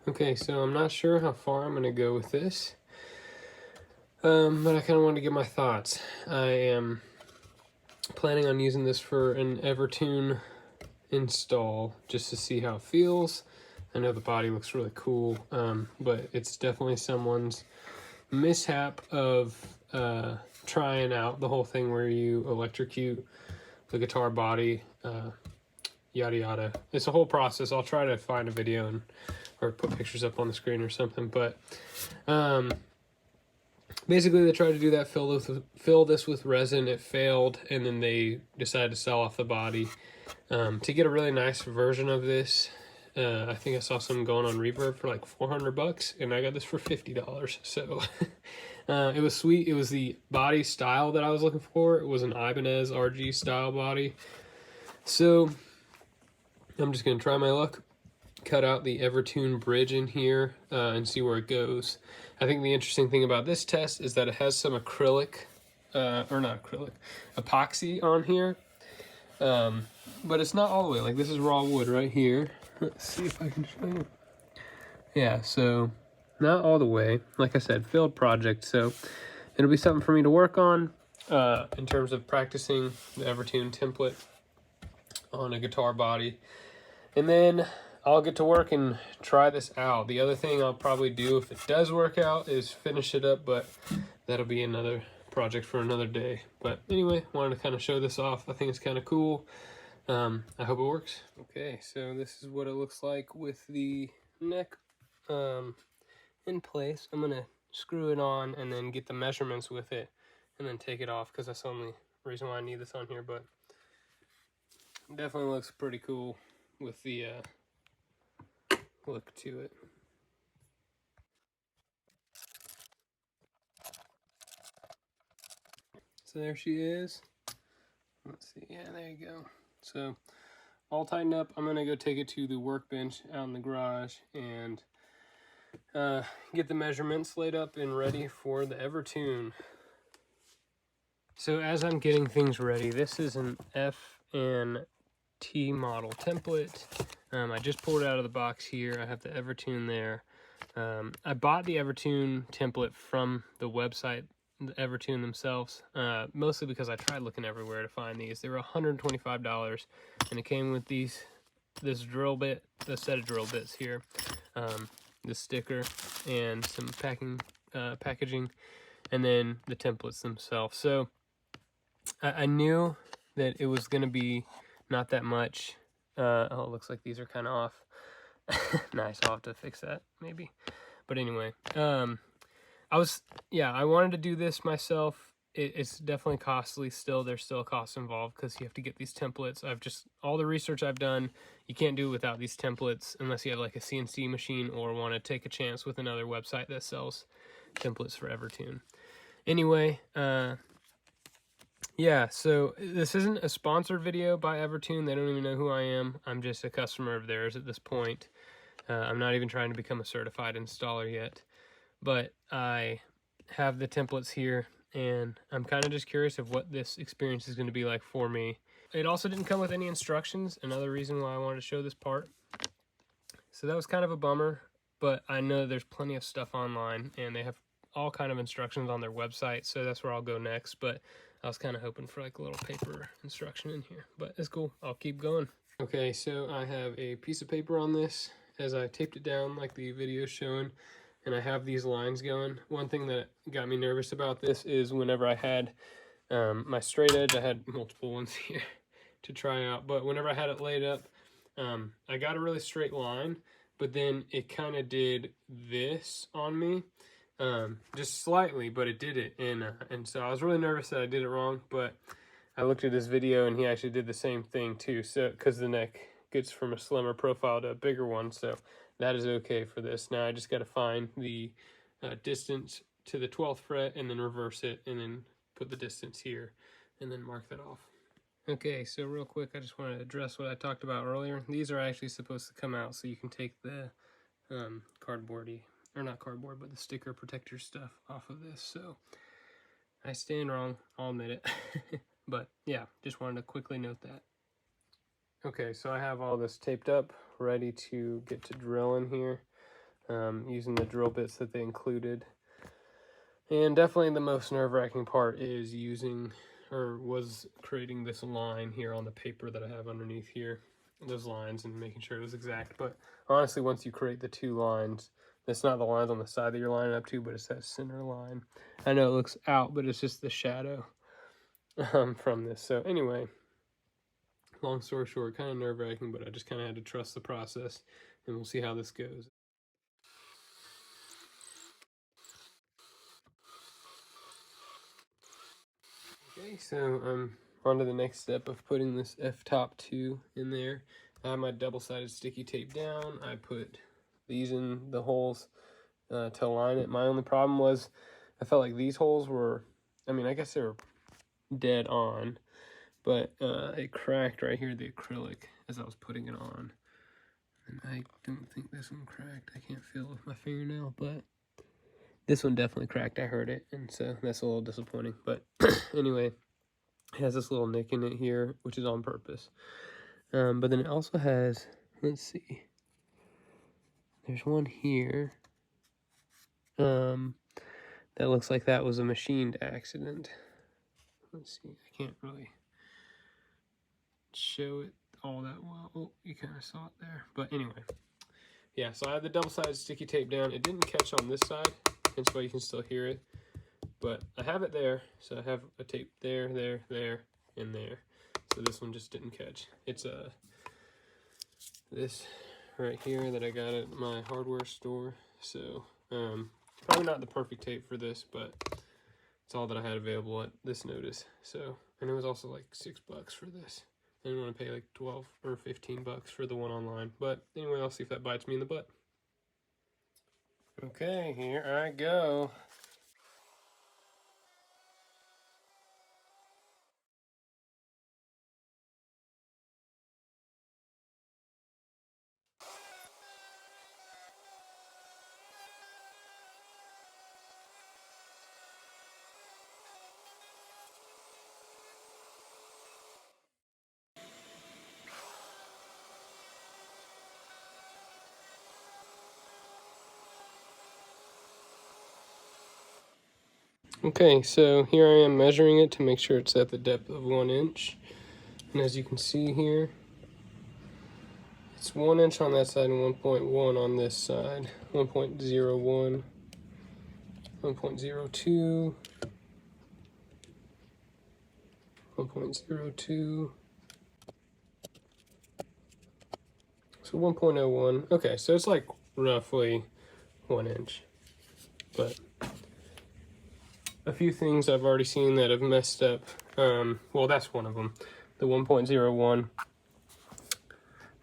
Okay, so I'm not sure how far I'm going to go with this, but I kind of want to get my thoughts. I am planning on using this for an EverTune install just to see how it feels. I know the body looks really cool, but it's definitely someone's mishap of trying out the whole thing where you electrocute the guitar body, yada yada. It's a whole process. I'll try to find a video or put pictures up on the screen or something, but basically they tried to do that, fill this with resin. It failed, and then they decided to sell off the body to get a really nice version of this. I think I saw some going on Reverb for like $400, and I got this for $50. So it was sweet. It was the body style that I was looking for. It was an Ibanez RG style body. So I'm just gonna try my luck, cut out the EverTune bridge in here and see where it goes. I think the interesting thing about this test is that it has some acrylic, or not acrylic, epoxy on here. But it's not all the way. Like, this is raw wood right here. Let's see if I can show you. Yeah, so not all the way. Like I said, failed project. So it'll be something for me to work on in terms of practicing the EverTune template on a guitar body. And then I'll get to work and try this out. The other thing I'll probably do if it does work out is finish it up, but that'll be another project for another day. But anyway, wanted to kind of show this off. I think it's kind of cool. I hope it works. Okay, so this is what it looks like with the neck in place. I'm gonna screw it on and then get the measurements with it and then take it off, because that's the only reason why I need this on here. But it definitely looks pretty cool with the look to it. So there she is. Let's see. Yeah, there you go. So all tightened up. I'm gonna go take it to the workbench out in the garage and get the measurements laid up and ready for the EverTune. So as I'm getting things ready, this is an FNT model template. I just pulled it out of the box here. I have the EverTune there. I bought the EverTune template from the website, the EverTune themselves, mostly because I tried looking everywhere to find these. They were $125, and it came with this drill bit, the set of drill bits here, the sticker, and some packaging, and then the templates themselves. So I knew that it was going to be not that much. Oh, it looks like these are kind of off. Nice, I'll have to fix that maybe. But anyway, I wanted to do this myself. It's definitely costly still. There's still costs involved because you have to get these templates. All the research I've done, you can't do it without these templates unless you have like a CNC machine or want to take a chance with another website that sells templates for EverTune. Anyway, yeah, so this isn't a sponsored video by EverTune. They don't even know who I am. I'm just a customer of theirs at this point. I'm not even trying to become a certified installer yet. But I have the templates here, and I'm kind of just curious of what this experience is going to be like for me. It also didn't come with any instructions, another reason why I wanted to show this part. So that was kind of a bummer, but I know there's plenty of stuff online, and they have all kind of instructions on their website, so that's where I'll go next. But I was kind of hoping for like a little paper instruction in here, but it's cool. I'll keep going. Okay, so I have a piece of paper on this as I taped it down like the video showing, and I have these lines going. One thing that got me nervous about this is whenever I had my straight edge, I had multiple ones here to try out, but whenever I had it laid up, I got a really straight line, but then it kind of did this on me, just slightly, but it did it, and so I was really nervous that I did it wrong. But I looked at this video and he actually did the same thing too, so because the neck gets from a slimmer profile to a bigger one, so that is okay for this. Now I just got to find the distance to the 12th fret and then reverse it and then put the distance here and then mark that off. Okay, so real quick, I just want to address what I talked about earlier. These are actually supposed to come out so you can take the cardboardy, or not cardboard, but the sticker protector stuff off of this. So I stand wrong, I'll admit it. But yeah, just wanted to quickly note that. Okay, so I have all this taped up, ready to get to drilling here. using the drill bits that they included. And definitely the most nerve-wracking part is was creating this line here on the paper that I have underneath here, those lines, and making sure it was exact. But honestly, once you create the two lines, it's not the lines on the side that you're lining up to, but it's that center line. I know it looks out, but it's just the shadow from this. So anyway, long story short, kind of nerve-wracking, but I just kind of had to trust the process, and we'll see how this goes. Okay, so I'm on to the next step of putting this F-top 2 in there. I have my double-sided sticky tape down. I put these in the holes to align it. My only problem was I felt like these holes were, I mean, I guess they were dead on, but it cracked right here, the acrylic, as I was putting it on. And I don't think this one cracked. I can't feel it with my fingernail, but this one definitely cracked. I heard it, and so that's a little disappointing. But anyway, it has this little nick in it here, which is on purpose. But then it also has, let's see, there's one here that looks like that was a machined accident. Let's see, I can't really show it all that well. Oh, you kind of saw it there. But anyway, yeah, so I had the double-sided sticky tape down. It didn't catch on this side, and so you can still hear it. But I have it there, so I have a tape there, there, there, and there. So this one just didn't catch. It's this right here that I got at my hardware store. So probably not the perfect tape for this, but it's all that I had available at this notice. So, and it was also like $6 for this. I didn't want to pay like 12 or 15 bucks for the one online. But anyway, I'll see if that bites me in the butt. Okay, here I go. Okay, so here I am measuring it to make sure it's at the depth of 1 inch. And as you can see here, it's 1 inch on that side and 1.1 on this side. 1.01, 1.02, 1.02. So 1.01. Okay, so it's like roughly 1 inch. But a few things I've already seen that have messed up. Well, that's one of them. The 1.01.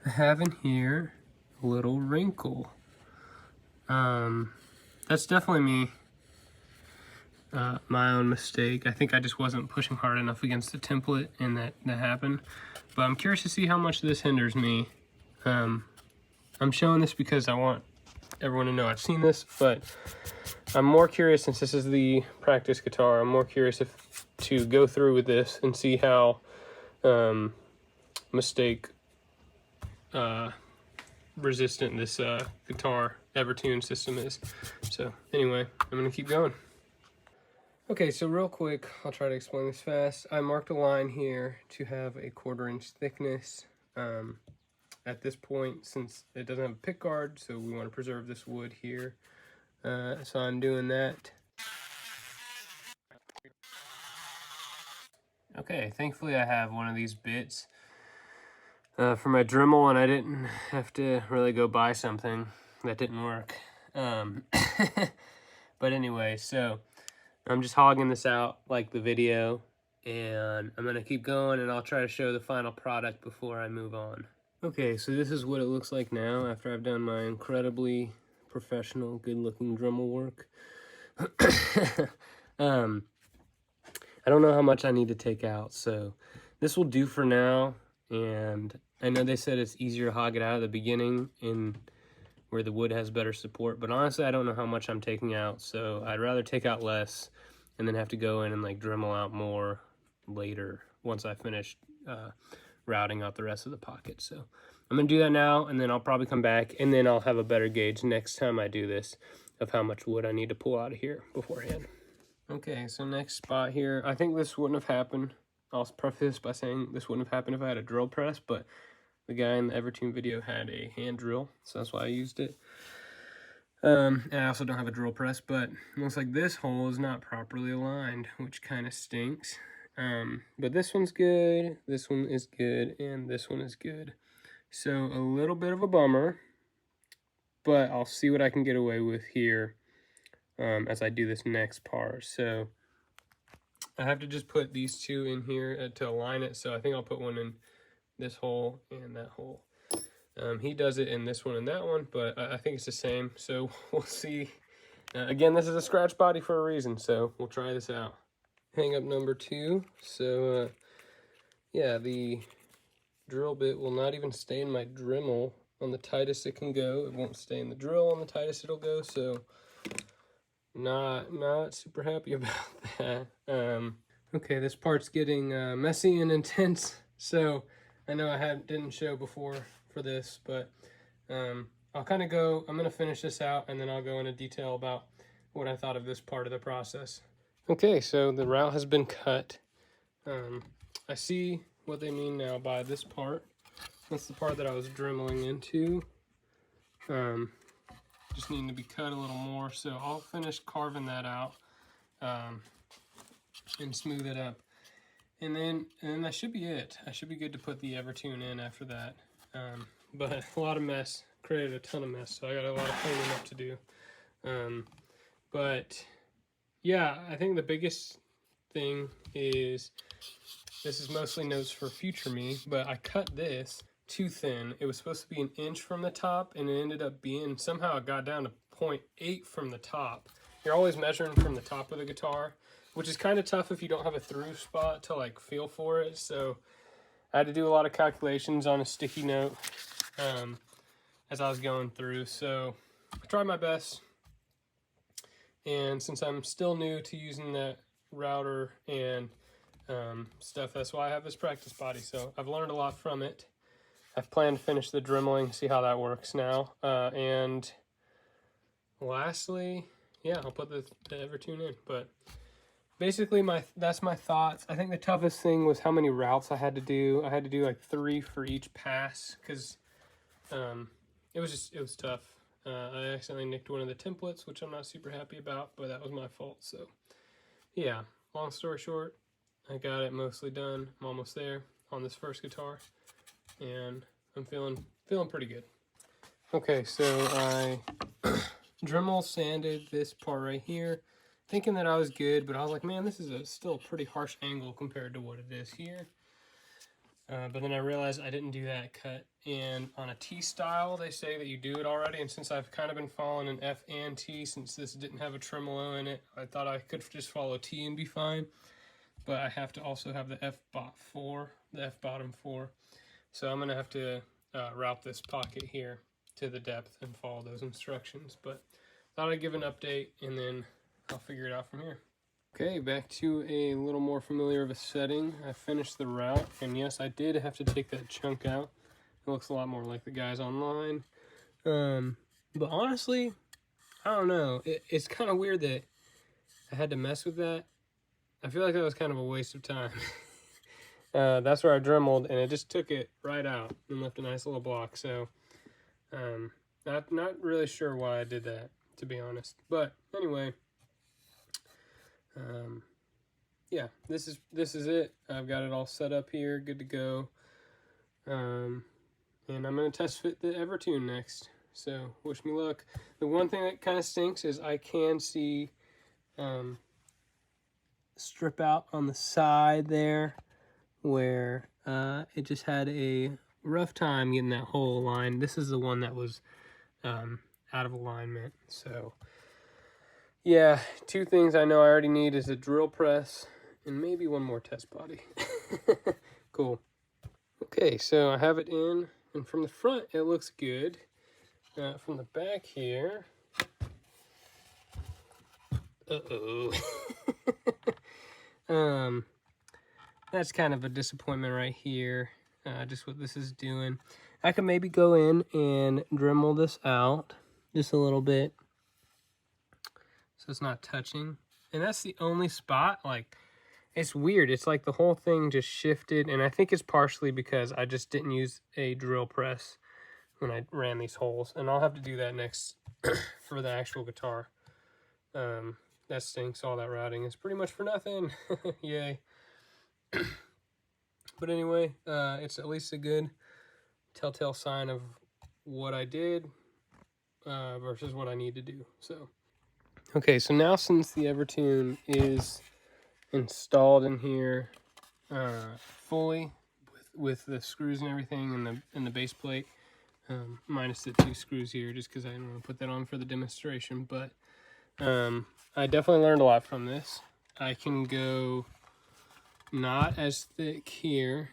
I have in here a little wrinkle. That's definitely me. My own mistake. I think I just wasn't pushing hard enough against the template, and that happened. But I'm curious to see how much this hinders me. I'm showing this because I want everyone to know I've seen this, but I'm more curious, since this is the practice guitar, I'm more curious to go through with this and see how mistake resistant this guitar EverTune system is. So anyway, I'm gonna keep going. Okay, so real quick, I'll try to explain this fast. I marked a line here to have a 1/4 inch thickness. At this point, since it doesn't have a pick guard, so we want to preserve this wood here. So I'm doing that. Okay, thankfully I have one of these bits for my Dremel, and I didn't have to really go buy something that didn't work. But anyway, so I'm just hogging this out like the video, and I'm gonna keep going, and I'll try to show the final product before I move on. Okay, so this is what it looks like now after I've done my incredibly professional, good-looking Dremel work. I don't know how much I need to take out, so this will do for now. And I know they said it's easier to hog it out at the beginning in where the wood has better support, but honestly, I don't know how much I'm taking out, so I'd rather take out less and then have to go in and like Dremel out more later once I finish routing out the rest of the pocket. So I'm gonna do that now, and then I'll probably come back, and then I'll have a better gauge next time I do this of how much wood I need to pull out of here beforehand. Okay, so next spot here, I think this wouldn't have happened. I'll preface by saying this wouldn't have happened if I had a drill press, but the guy in the EverTune video had a hand drill, so that's why I used it. And I also don't have a drill press, but it looks like this hole is not properly aligned, which kind of stinks. But this one's good, this one is good, and this one is good. So a little bit of a bummer, but I'll see what I can get away with here as I do this next part. So I have to just put these two in here to align it. So I think I'll put one in this hole and that hole. He does it in this one and that one, but I think it's the same. So we'll see. Again, this is a scratch body for a reason, so we'll try this out. Hang up number 2. So yeah, the drill bit will not even stay in my Dremel on the tightest it can go. It won't stay in the drill on the tightest it'll go, so not super happy about that. Okay, this part's getting messy and intense, so I know I didn't show before for this, but I'll kind of go, I'm going to finish this out, and then I'll go into detail about what I thought of this part of the process. Okay, so the route has been cut. I see what they mean now by this part. That's the part that I was dremeling into. Just needing to be cut a little more, so I'll finish carving that out and smooth it up. And then that should be it. I should be good to put the EverTune in after that. But a lot of mess, created a ton of mess, so I got a lot of cleaning up to do. But yeah, I think the biggest thing is, this is mostly notes for future me, but I cut this too thin. It was supposed to be 1 inch from the top, and it ended up being, somehow it got down to 0.8 from the top. You're always measuring from the top of the guitar, which is kind of tough if you don't have a through spot to like feel for it. So I had to do a lot of calculations on a sticky note as I was going through. So I tried my best. And since I'm still new to using that router and stuff, that's why I have this practice body. So I've learned a lot from it. I've planned to finish the dremeling, see how that works now. And lastly, yeah, I'll put the EverTune in. But basically, that's my thoughts. I think the toughest thing was how many routes I had to do. I had to do like 3 for each pass, because it was tough. I accidentally nicked one of the templates, which I'm not super happy about, but that was my fault. So yeah, long story short, I got it mostly done. I'm almost there on this first guitar, and I'm feeling pretty good. Okay, so I Dremel sanded this part right here, thinking that I was good, but I was like, man, this is still a pretty harsh angle compared to what it is here. But then I realized I didn't do that cut. And on a T style, they say that you do it already. And since I've kind of been following an F and T, since this didn't have a tremolo in it, I thought I could just follow T and be fine. But I have to also have the F bottom 4. So I'm going to have to route this pocket here to the depth and follow those instructions. But thought I'd give an update, and then I'll figure it out from here. Okay, back to a little more familiar of a setting. I finished the route, and yes, I did have to take that chunk out. It looks a lot more like the guys online. But honestly, I don't know. It's kind of weird that I had to mess with that. I feel like that was kind of a waste of time. That's where I dremeled, and it just took it right out and left a nice little block. So, not really sure why I did that, to be honest. But anyway, yeah, this is it. I've got it all set up here, good to go. And I'm going to test fit the EverTune next, so wish me luck. The one thing that kind of stinks is I can see strip out on the side there where it just had a rough time getting that hole aligned. This is the one that was out of alignment. So yeah, 2 things I know I already need is a drill press and maybe one more test body. Cool. Okay, so I have it in, and from the front it looks good. From the back here, that's kind of a disappointment right here. just what this is doing. I could maybe go in and Dremel this out just a little bit so it's not touching. And that's the only spot, like, it's weird. It's like the whole thing just shifted, and I think it's partially because I just didn't use a drill press when I ran these holes, and I'll have to do that next for the actual guitar. That stinks, all that routing. It's pretty much for nothing. Yay. But anyway, it's at least a good telltale sign of what I did versus what I need to do. So, okay, so now since the EverTune is installed in here fully with the screws and everything and the base plate, minus the 2 screws here, just because I didn't want to put that on for the demonstration. But I definitely learned a lot from this. I can go not as thick here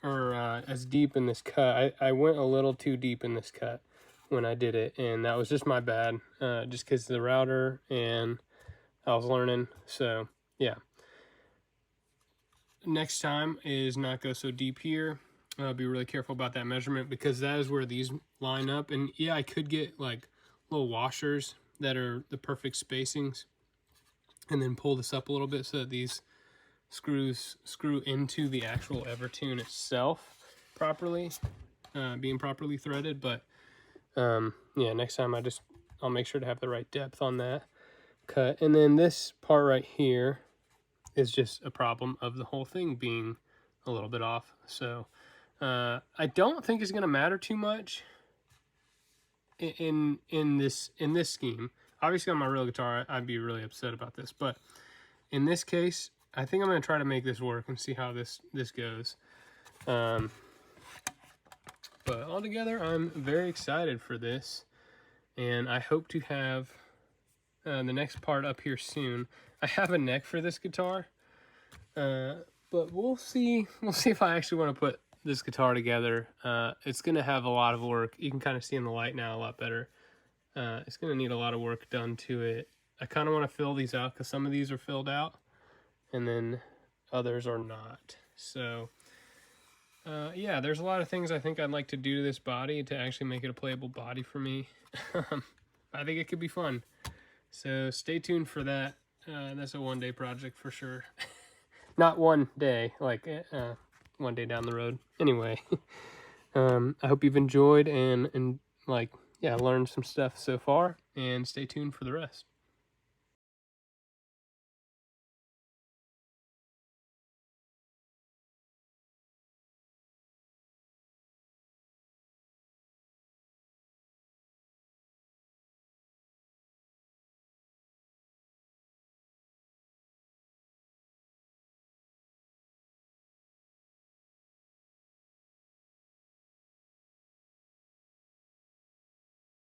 or as deep in this cut. I went a little too deep in this cut when I did it, and that was just my bad, just because the router and I was learning. So yeah, next time is not go so deep here. Be really careful about that measurement, because that is where these line up. And yeah, I could get like little washers that are the perfect spacings and then pull this up a little bit so that these screws screw into the actual EverTune itself properly, being properly threaded. But yeah, next time I'll make sure to have the right depth on that cut. And then this part right here is just a problem of the whole thing being a little bit off. So I don't think it's going to matter too much in this scheme. Obviously on my real guitar I'd be really upset about this, but in this case I think I'm going to try to make this work and see how this goes. But altogether I'm very excited for this, and I hope to have the next part up here soon. I have a neck for this guitar, but we'll see if I actually want to put this guitar together. It's going to have a lot of work. You can kind of see in the light now a lot better. It's going to need a lot of work done to it. I kind of want to fill these out because some of these are filled out and then others are not. So yeah, there's a lot of things I think I'd like to do to this body to actually make it a playable body for me. I think it could be fun. So stay tuned for that. That's a one-day project for sure. Not one day, like one day down the road. Anyway, I hope you've enjoyed and like, yeah, learned some stuff so far, and stay tuned for the rest.